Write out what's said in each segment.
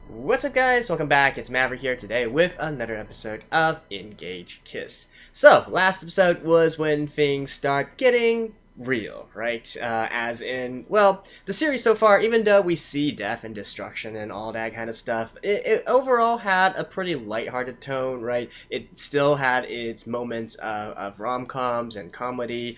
What's up, guys? Welcome back. It's Maverick here today with another episode of Engage Kiss. So, last episode was when things start getting real, right? As in, well, the series so far, even though we see death and destruction and all that kind of stuff, it overall had a pretty lighthearted tone, right? It still had its moments of rom-coms and comedy.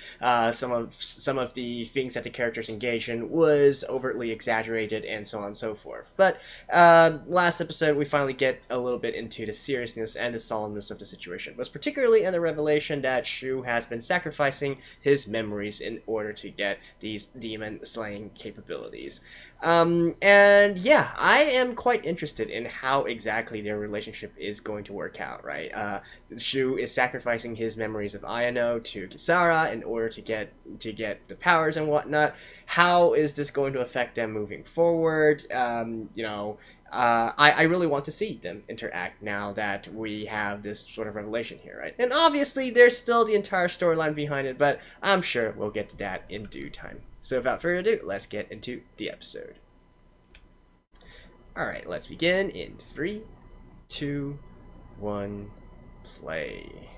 Some of the things that the characters engage in was overtly exaggerated and so on and so forth. But last episode, we finally get a little bit into the seriousness and the solemnness of the situation, was particularly in the revelation that Shu has been sacrificing his memories in order to get these demon slaying capabilities. And yeah, I am quite interested in how exactly their relationship is going to work out, right? Shu is sacrificing his memories of Ayano to Kisara in order to get the powers and whatnot. How is this going to affect them moving forward? I really want to see them interact now that we have this sort of revelation here, right? And obviously, there's still the entire storyline behind it, but I'm sure we'll get to that in due time. So without further ado, let's get into the episode. Alright, let's begin in 3, 2, 1, play.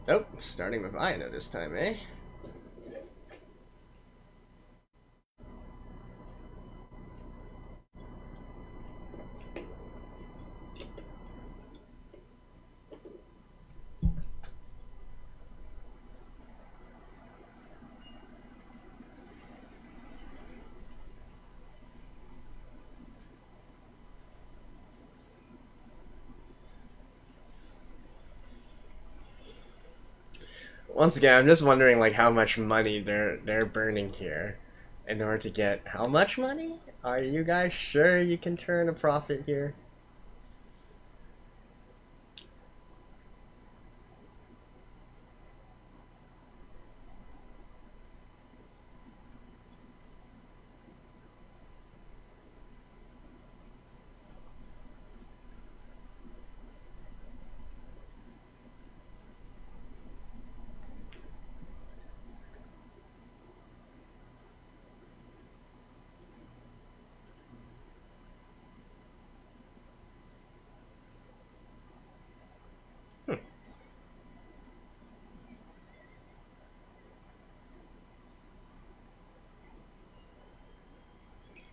Oh, starting with Ayano this time, eh? Once again, I'm just wondering like how much money they're burning here in order to get how much money? Are you guys sure you can turn a profit here?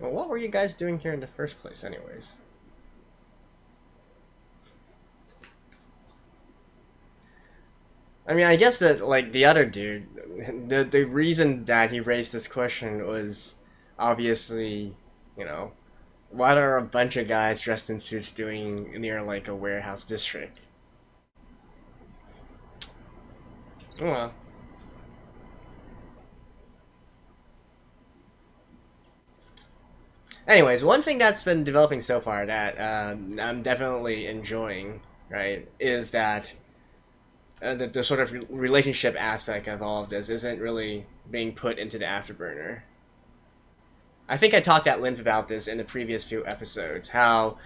Well, what were you guys doing here in the first place, anyways? I mean, I guess that, like, the other dude, the reason that he raised this question was obviously, you know, what are a bunch of guys dressed in suits doing near, like, a warehouse district? Well, anyways, one thing that's been developing so far that I'm definitely enjoying, right, is that the sort of relationship aspect of all of this isn't really being put into the afterburner. I think I talked at length about this in the previous few episodes, how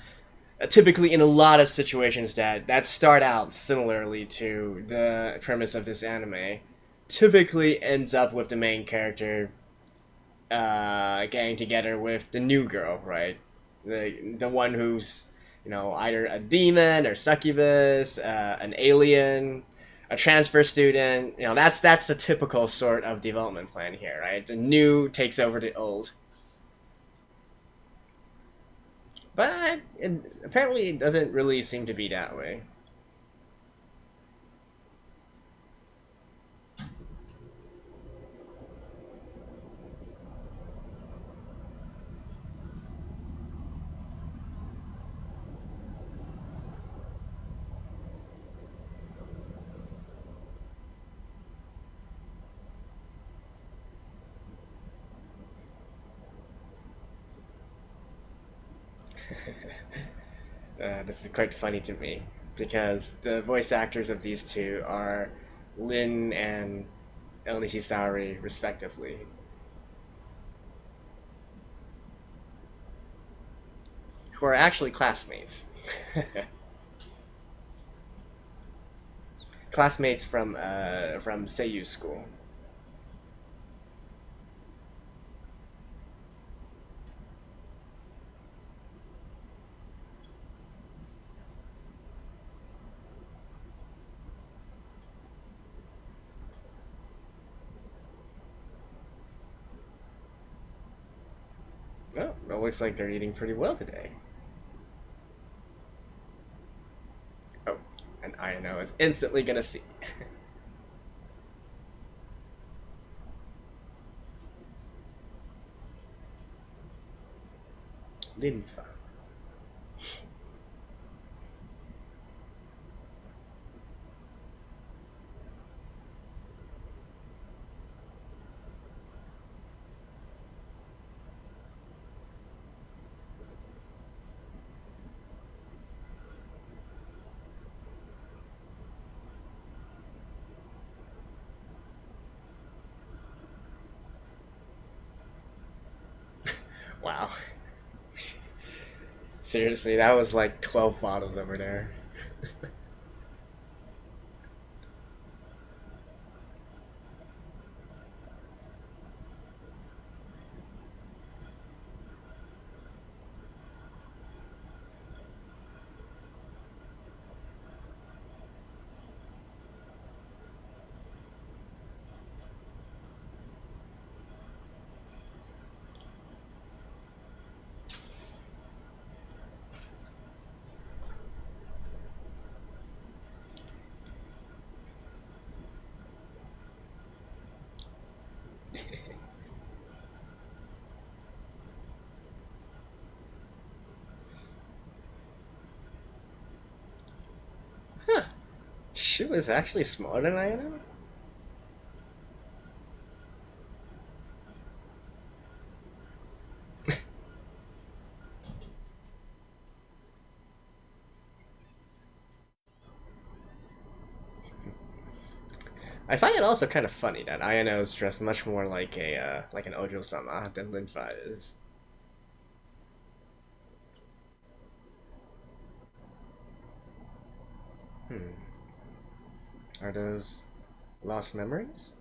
typically in a lot of situations that start out similarly to the premise of this anime, typically ends up with the main character getting together with the new girl, right? The one who's either a demon or succubus, an alien, a transfer student. That's the typical sort of development plan here, right? The new takes over the old. But apparently it doesn't really seem to be that way. This is quite funny to me because the voice actors of these two are Lin and Onishi respectively. Who are actually classmates. Classmates from Seiyu school. Oh, it looks like they're eating pretty well today. Oh, and Ayano is instantly gonna see. Linfa. Wow. Seriously, that was like 12 bottles over there. Huh. She was actually smarter than Ayano? I find it also kind of funny that Ayano is dressed much more like a like an Ojo-sama than Linfa is. Hmm. Are those lost memories?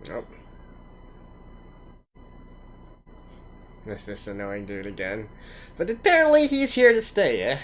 Nope. It's this annoying dude again. But apparently he's here to stay, eh?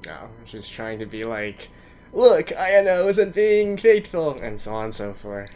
No, she's trying to be like, look, Ayano isn't being faithful, and so on and so forth.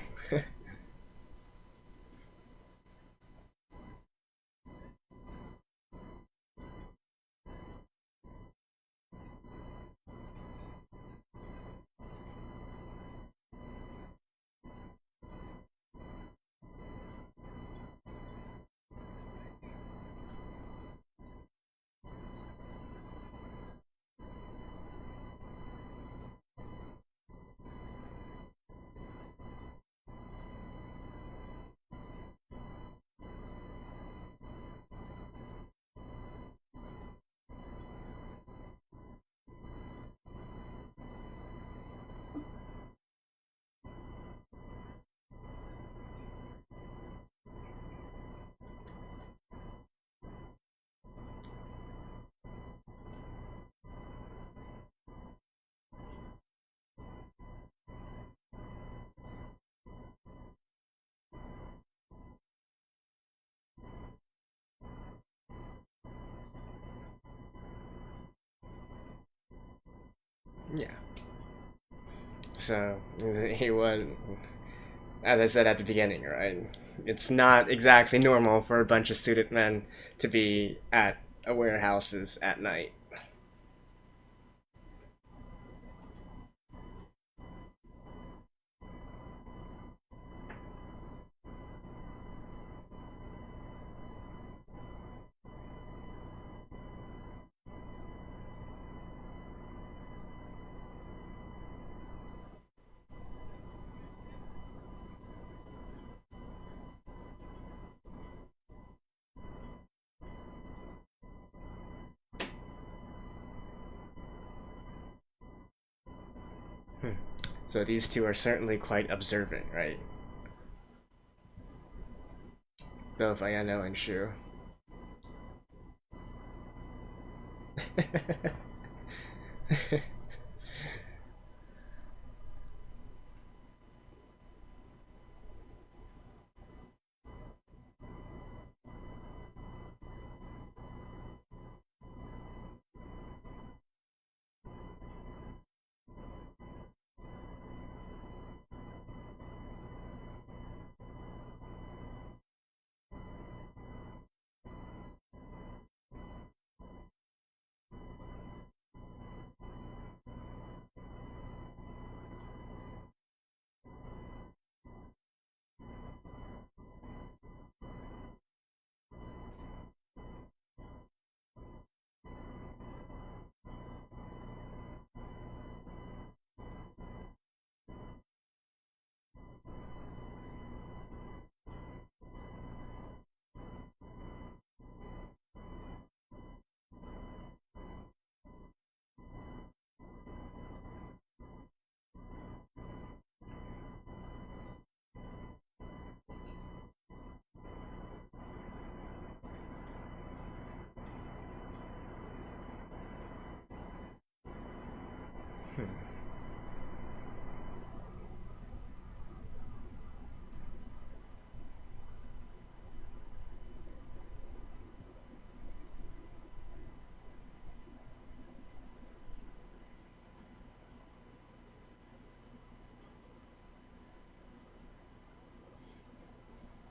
Yeah. So he was, as I said at the beginning, right? It's not exactly normal for a bunch of suited men to be at warehouses at night. Hmm. So these two are certainly quite observant, right? Both Ayano and Shu. Hmm.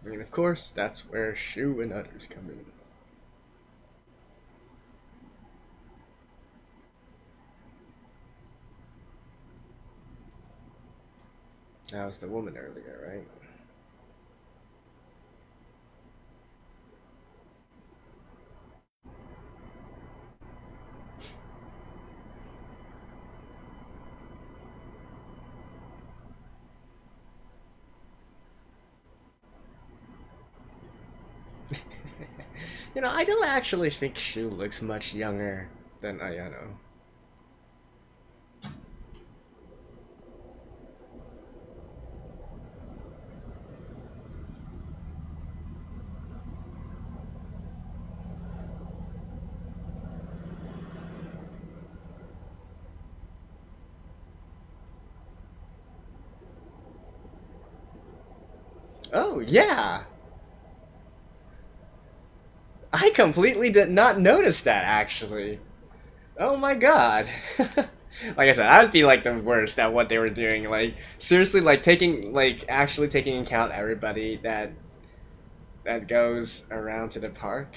I mean, of course, that's where Shu and others come in. That was the woman earlier, right? You know, I don't actually think Shu looks much younger than Ayano. Oh, yeah! I completely did not notice that, actually. Oh my god. Like I said, I would be like the worst at what they were doing. Like, seriously, like actually taking into account everybody that goes around to the park.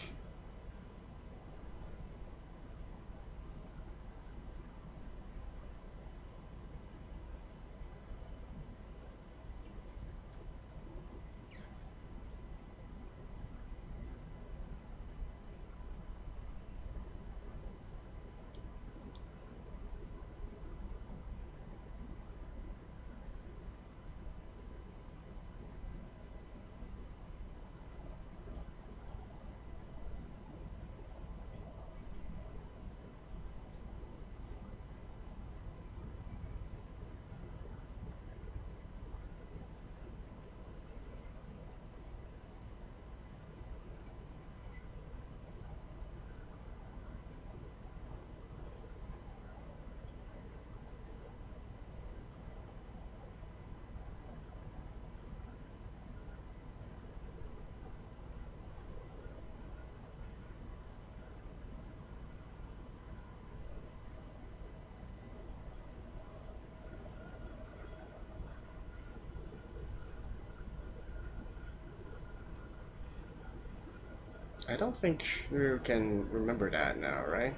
I don't think you can remember that now, right?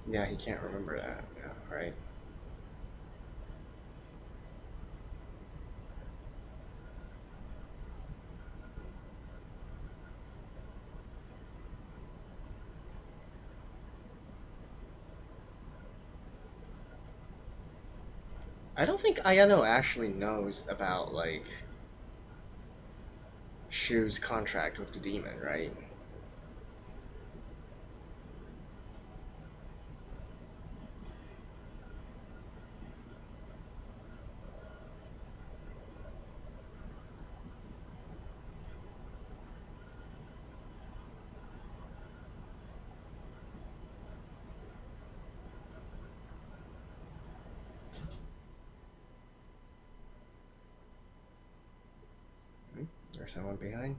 Yeah, he can't remember that now, right? I don't think Ayano actually knows about, like, Shu's contract with the demon, right? There's someone behind.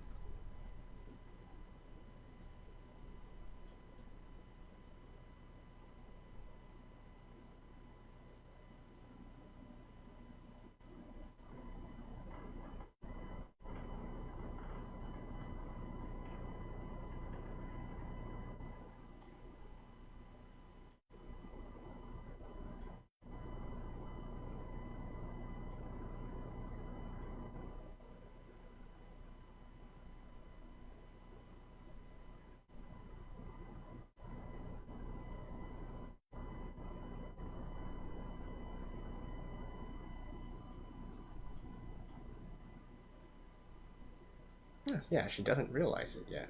Yes, yeah, she doesn't realize it yet.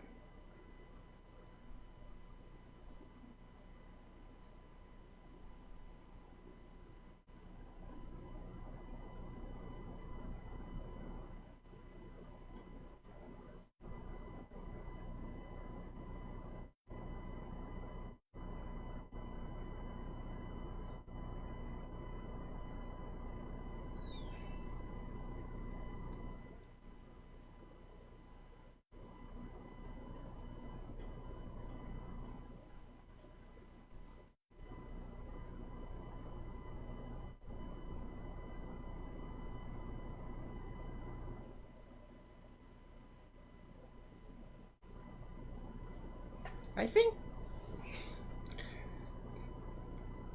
I think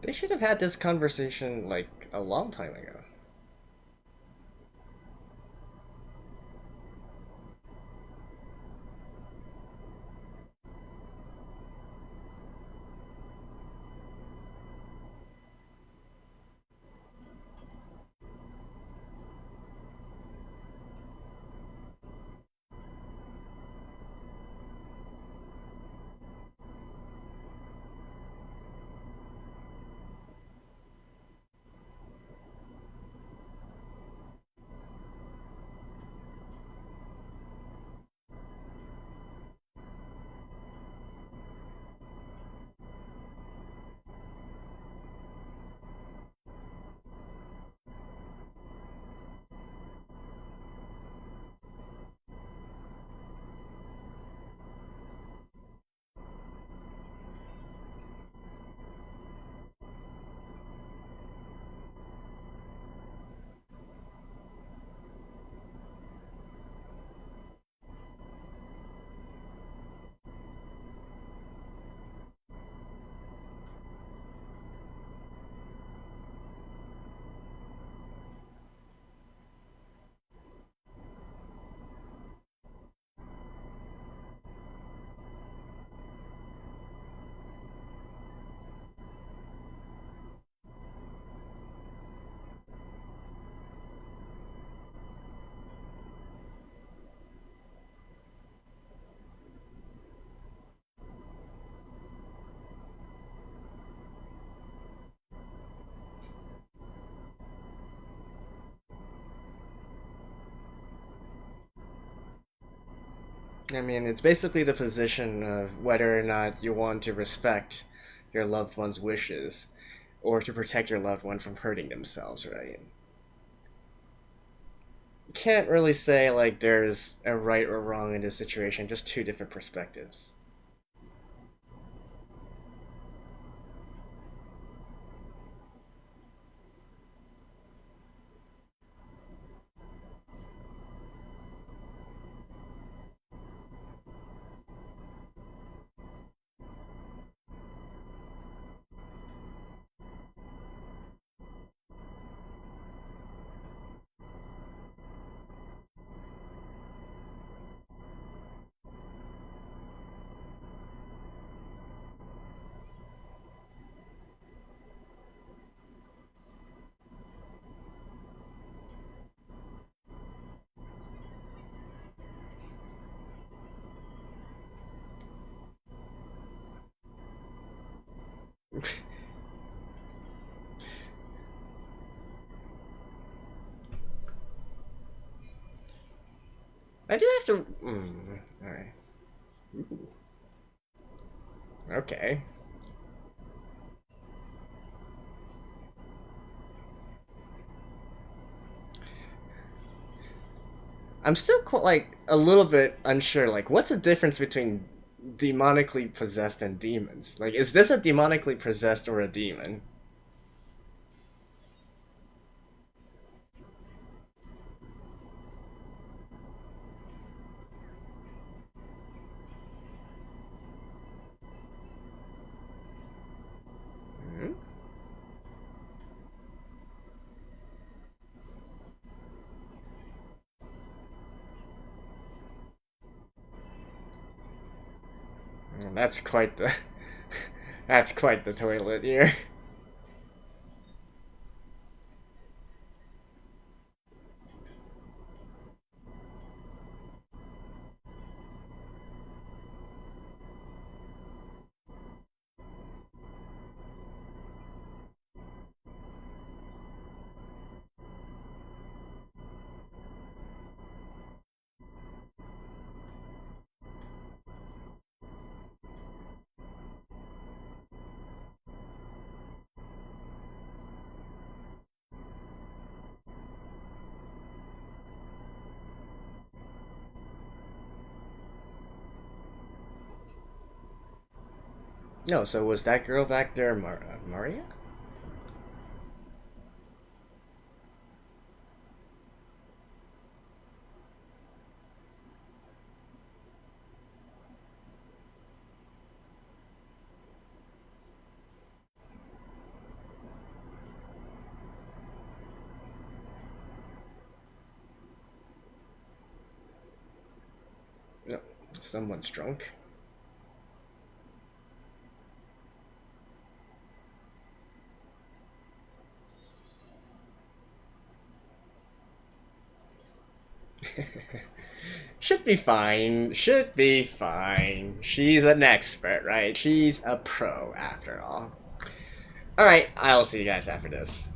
they should have had this conversation like a long time ago. I mean, it's basically the position of whether or not you want to respect your loved one's wishes or to protect your loved one from hurting themselves, right? You can't really say like there's a right or wrong in this situation, just two different perspectives. I do have to. All right. Okay. I'm still quite, like a little bit unsure. Like, what's the difference between demonically possessed and demons? Like, is this a demonically possessed or a demon? Hmm? Well, that's quite the that's quite the toilet here. No, so was that girl back there Maria? No, someone's drunk. Should be fine. Should be fine. She's an expert, right? She's a pro after all. Alright, I'll see you guys after this.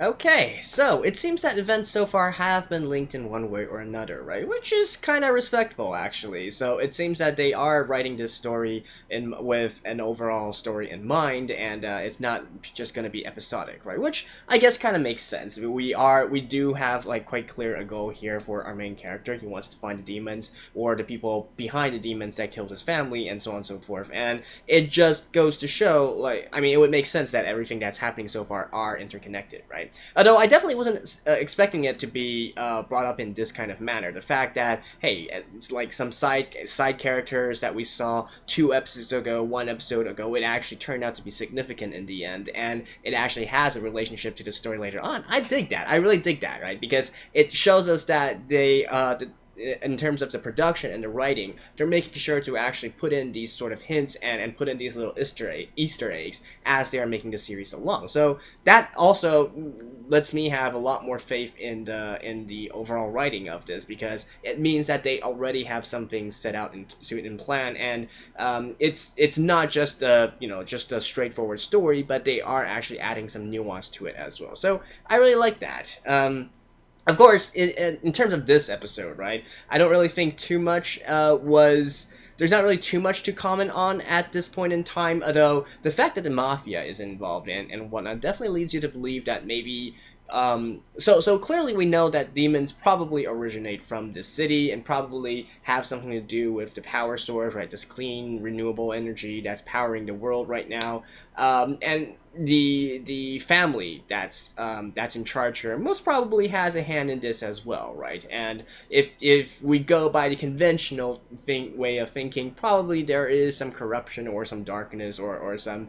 Okay, so it seems that events so far have been linked in one way or another, right? Which is kind of respectable, actually. So it seems that they are writing this story with an overall story in mind, and it's not just going to be episodic, right? Which I guess kind of makes sense. We do have like quite clear a goal here for our main character. He wants to find the demons or the people behind the demons that killed his family, and so on and so forth. And it just goes to show, like, I mean, it would make sense that everything that's happening so far are interconnected, right? Although I definitely wasn't expecting it to be brought up in this kind of manner. The fact that, hey, it's like some side characters that we saw 2 episodes ago, 1 episode ago, it actually turned out to be significant in the end, and it actually has a relationship to the story later on. I dig that. I really dig that, right? Because it shows us that in terms of the production and the writing, they're making sure to actually put in these sort of hints and put in these little Easter eggs as they are making the series along. So that also lets me have a lot more faith in the overall writing of this, because it means that they already have something set out in plan, and it's not just just a straightforward story, but they are actually adding some nuance to it as well. So I really like that. Of course, in terms of this episode, right, I don't really think too much there's not really too much to comment on at this point in time, although the fact that the Mafia is involved and whatnot definitely leads you to believe that maybe so clearly we know that demons probably originate from this city and probably have something to do with the power source, right? This clean, renewable energy that's powering the world right now, and the family that's in charge here most probably has a hand in this as well, right? And if we go by the conventional way of thinking, probably there is some corruption or some darkness or some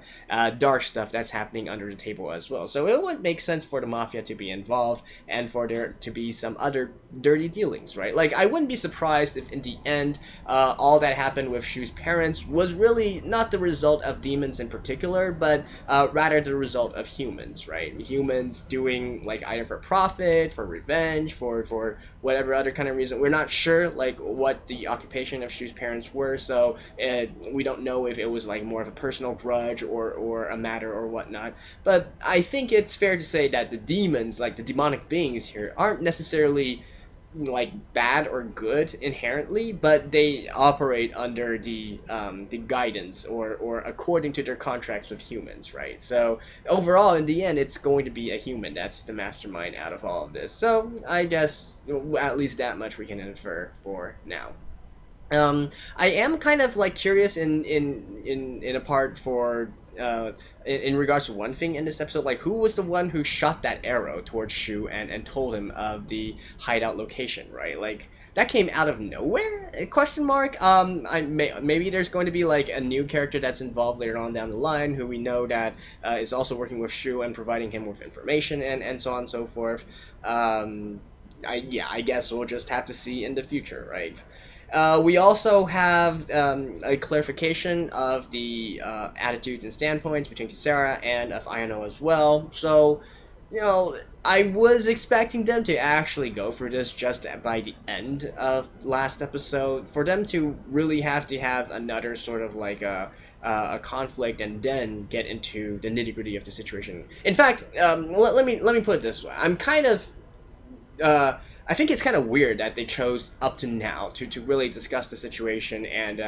dark stuff that's happening under the table as well. So it would make sense for the Mafia to be involved and for there to be some other dirty dealings, right? Like, I wouldn't be surprised if in the end all that happened with Shu's parents was really not the result of demons in particular, but rather the result of humans, right? Humans doing, like, either for profit, for revenge, for whatever other kind of reason. We're not sure, like, what the occupation of Shu's parents were, so we don't know if it was like more of a personal grudge or a matter or whatnot. But I think it's fair to say that the demons, like the demonic beings here, aren't necessarily like bad or good inherently, but they operate under the guidance or according to their contracts with humans, right? So overall, in the end, it's going to be a human that's the mastermind out of all of this. So I guess at least that much we can infer for now. I am kind of like curious in a part for in regards to one thing in this episode, like who was the one who shot that arrow towards Shu and told him of the hideout location, right? Like that came out of nowhere? Question mark. Maybe there's going to be like a new character that's involved later on down the line who we know that is also working with Shu and providing him with information and so on and so forth. I guess we'll just have to see in the future, right? We also have a clarification of the attitudes and standpoints between Kisara and of Ayano as well. So, you know, I was expecting them to actually go through this just by the end of last episode, for them to really have to have another sort of like a conflict and then get into the nitty-gritty of the situation. In fact, let me put it this way. I'm kind of I think it's kind of weird that they chose up to now to really discuss the situation and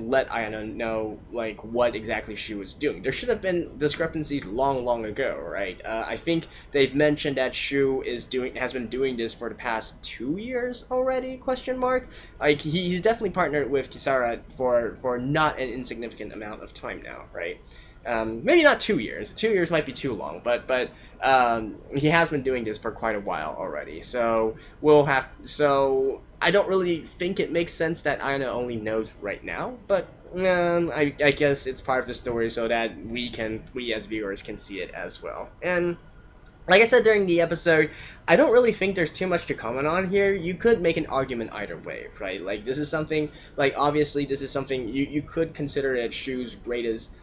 let Ayano know like what exactly she was doing. There should have been discrepancies long ago, right? I think they've mentioned that Shu has been doing this for the past 2 years already? Question mark. Like he's definitely partnered with Kisara for not an insignificant amount of time now, right? Maybe not 2 years. 2 years might be too long, but he has been doing this for quite a while already. So So I don't really think it makes sense that Ayano only knows right now, but I guess it's part of the story so that we as viewers can see it as well. And like I said during the episode, I don't really think there's too much to comment on here. You could make an argument either way, right? Like this is something, like obviously this is something you could consider it Shu's greatest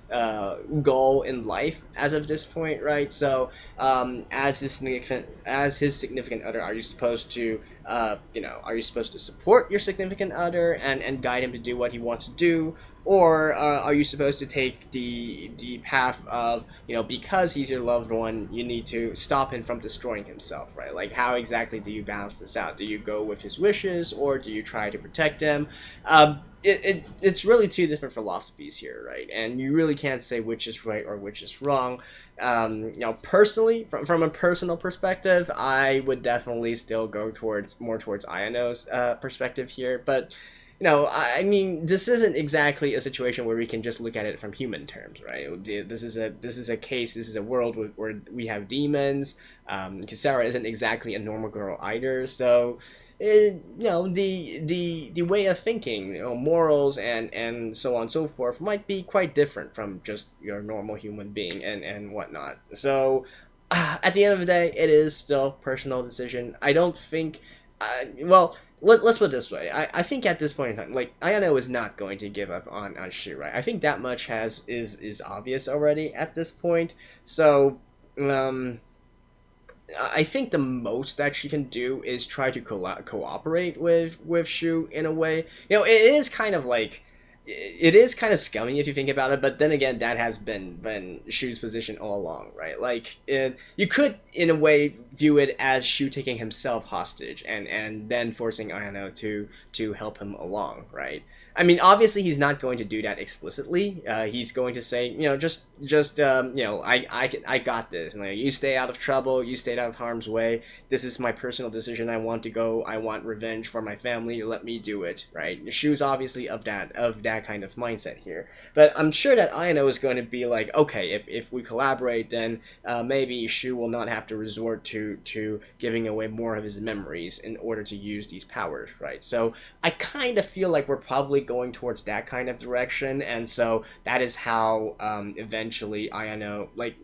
goal in life as of this point, right? So as his significant other, are you supposed to are you supposed to support your significant other and guide him to do what he wants to do? Or are you supposed to take the path of, because he's your loved one, you need to stop him from destroying himself, right? Like, how exactly do you balance this out? Do you go with his wishes, or do you try to protect him? It's really two different philosophies here, right? And you really can't say which is right or which is wrong. Personally, from a personal perspective, I would definitely still go more towards Ayano's perspective here, but I mean, this isn't exactly a situation where we can just look at it from human terms, right? This is a case. This is a world where we have demons. Kisara isn't exactly a normal girl either, so the way of thinking, morals and so on and so forth might be quite different from just your normal human being and whatnot. So at the end of the day, it is still personal decision. I don't think, let's put it this way. I think at this point in time, like, Ayano is not going to give up on Shu, right? I think that much is obvious already at this point. So, I think the most that she can do is try to cooperate with Shu in a way. It is kind of like, it is kind of scummy if you think about it, but then again, that has been Shu's position all along, right? Like, you could, in a way, view it as Shu taking himself hostage and then forcing Ayano to help him along, right? I mean, obviously, he's not going to do that explicitly. He's going to say, I got this. And, you stay out of trouble. You stay out of harm's way. This is my personal decision. I want to go. I want revenge for my family. Let me do it, right? Shu's obviously of that kind of mindset here. But I'm sure that Ayano is going to be like, okay, if we collaborate, then maybe Shu will not have to resort to giving away more of his memories in order to use these powers, right? So I kind of feel like we're probably going towards that kind of direction, and so that is how eventually Ayano, like,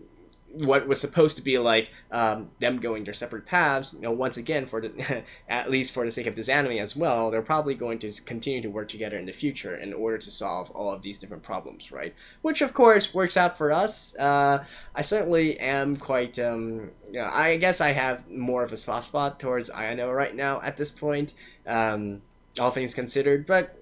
what was supposed to be like them going their separate paths, once again, for the at least for the sake of this anime as well, they're probably going to continue to work together in the future in order to solve all of these different problems, right? Which of course works out for us. I certainly am quite I guess I have more of a soft spot towards Ayano right now at this point, all things considered, but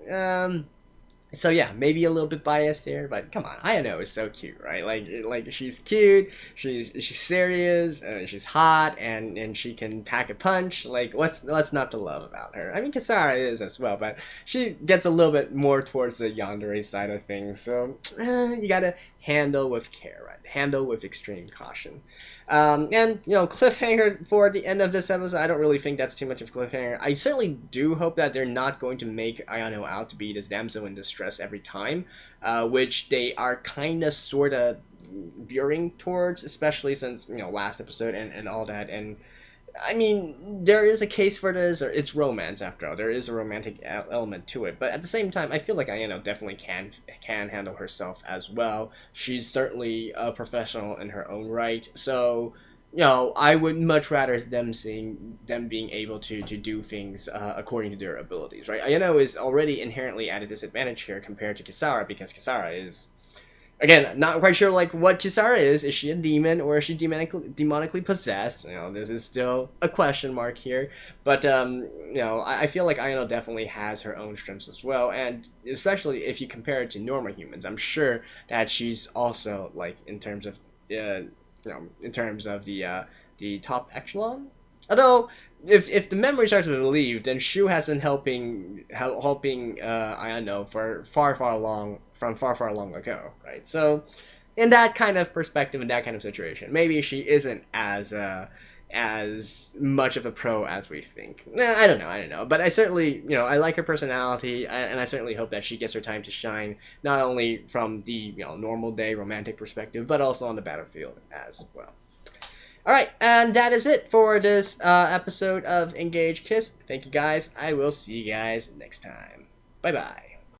So yeah, maybe a little bit biased there, but come on, Ayano is so cute, right? Like she's cute, she's serious, she's hot, and she can pack a punch. Like what's not to love about her? I mean, Kisara is as well, but she gets a little bit more towards the yandere side of things. So you gotta handle with care, right? Handle with extreme caution. And cliffhanger for the end of this episode. I don't really think that's too much of a cliffhanger. I certainly do hope that they're not going to make Ayano out to be this damsel in distress every time, which they are kind of sort of veering towards, especially since last episode and all that. And I mean, there is a case for this, or it's romance after all. There is a romantic element to it, but at the same time, I feel like Ayano definitely can handle herself as well. She's certainly a professional in her own right, so I would much rather them being able to do things according to their abilities, right? Ayano is already inherently at a disadvantage here compared to Kisara because Kisara is. Again, not quite sure like what Kisara is. Is she a demon or is she demonically possessed? This is still a question mark here. But I feel like Ayano definitely has her own strengths as well, and especially if you compare it to normal humans, I'm sure that she's also like in terms of the top echelon. Although if the memory starts to believe, then Shu has been helping Ayano for far long ago, right? So, in that kind of perspective, in that kind of situation, maybe she isn't as much of a pro as we think. I don't know. But I certainly, I like her personality, and I certainly hope that she gets her time to shine, not only from the normal day romantic perspective, but also on the battlefield as well. Alright, and that is it for this episode of Engage Kiss. Thank you guys. I will see you guys next time. Bye-bye.